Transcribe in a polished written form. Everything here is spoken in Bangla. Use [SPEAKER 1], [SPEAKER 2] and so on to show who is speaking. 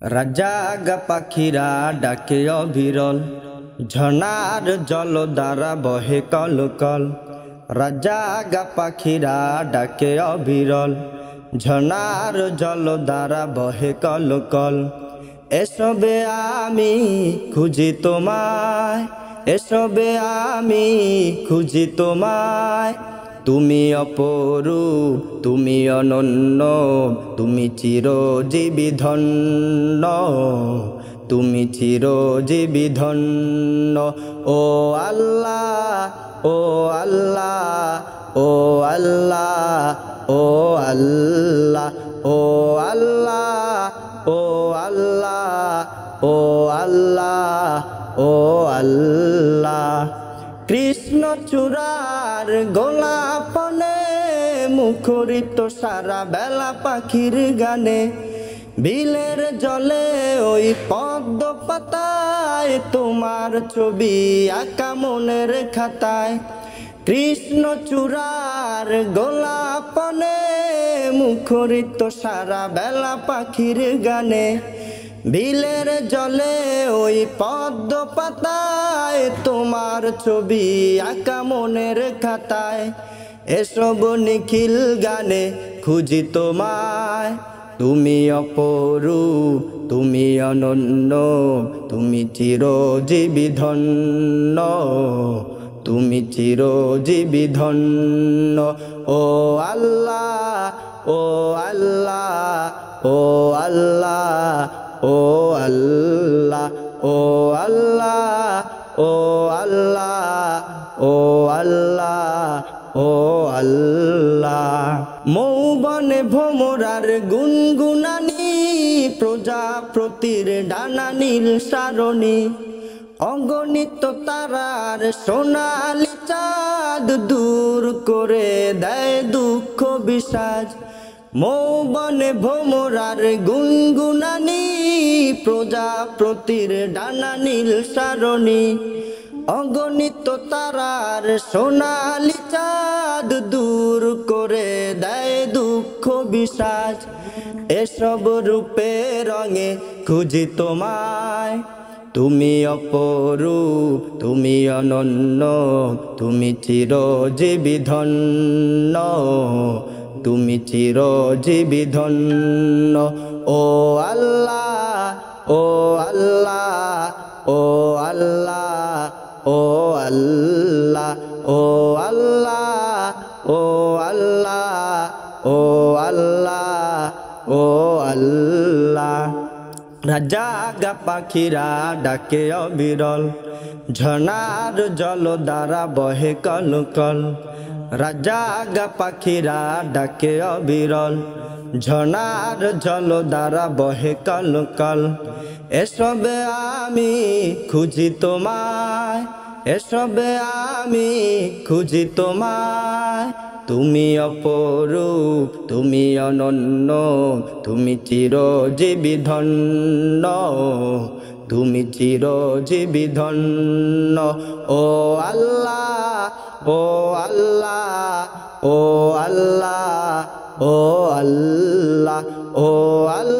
[SPEAKER 1] রাজাগা পাখিরা ডাকে অবিরল, ঝর্ণার জল দ্বারা বহে কল কল। রাজাগা পাখিরা ডাকে অবিরল, ঝর্ণার জল দ্বারা বহে কল কল। এসবে আমি খুঁজি তোমায়, এসবে আমি খুঁজি তোমায়। তুমি অপরূপ, তুমি অনন্য, তুমি চিরজীবী ধন্য, তুমি চিরজীবী ধন্য। ও আল্লাহ, ও আল্লাহ, ও আল্লাহ, ও আল্লাহ, ও আল্লাহ, ও আল্লাহ, ও আল্লাহ, ও আল্লাহ। কৃষ্ণ চূড়ার গোলাপনে মুখরিত সারা বেলা পাখির গানে। বিলের জলে ওই পদ্ম পাতায় তোমার ছবি আঁকা মনের খাতায়। কৃষ্ণ চূড়ার গোলাপনে মুখরিত সারা বেলা পাখির গানে। বিলের জলে ওই পদ্ম পাতায় তোমার ছবি আঁকা মনের খাতায়। এসব নিখিল গানে খুঁজি তোমায়, তুমি অপরূপ, তুমি অনন্য, তুমি চিরজীবী ধন্য, তুমি চিরজীবী ধন্য। ও আল্লাহ, ও আল্লাহ, ও আল্লাহ, ও আল্লাহ, ও আল্লাহ, ও আল্লাহ, ও আল্লাহ, ও আল্লাহ। মৌবনে ভ্রমরার গুনগুনানি, প্রজাপতির ডানা নীল সারণী। অগণিত তারার সোনালি চাঁদ দূর করে দেয় দুঃখ বিষাদ। মৌবনে ভ্রমরার গুনগুনানি, প্রজাপতির ডানা নীল সারণী। অগণিত তারার সোনালি চাঁদ দূর করে দেয় দুঃখ বিষাদ। এসব রূপে রঙে খুঁজি তোমায়, তুমি অপরূপ, তুমি অনন্য, তুমি চিরজীবী ধন্য, তুমি চিরজীবী ধন্য। ও আল্লাহ, ও আল্লাহ, ও আল্লাহ, ও আল্লাহ, ও আল্লাহ, ও আল্লাহ, ও আল্লাহ, ও আল্লাহ। রাজাগা পাখিরা ডাকে অবিরল, ঝর্ণার জল দ্বারা বহে কল কল। রাজাগা পাখিরা ডাকে অবিরল, ঝর্ণার জল দ্বারা বহে কল কল। এসবে আমি খুঁজি তোমায়, এসবে আমি খুঁজি তোমায়। তুমি অপরূপ, তুমি অনন্য, তুমি চিরজীবী ধন্য, তুমি চিরজীবী ধন্য। ও আল্লাহ, ও আল্লাহ, ও আল্লাহ, ও আল্লাহ, ও আল্লাহ।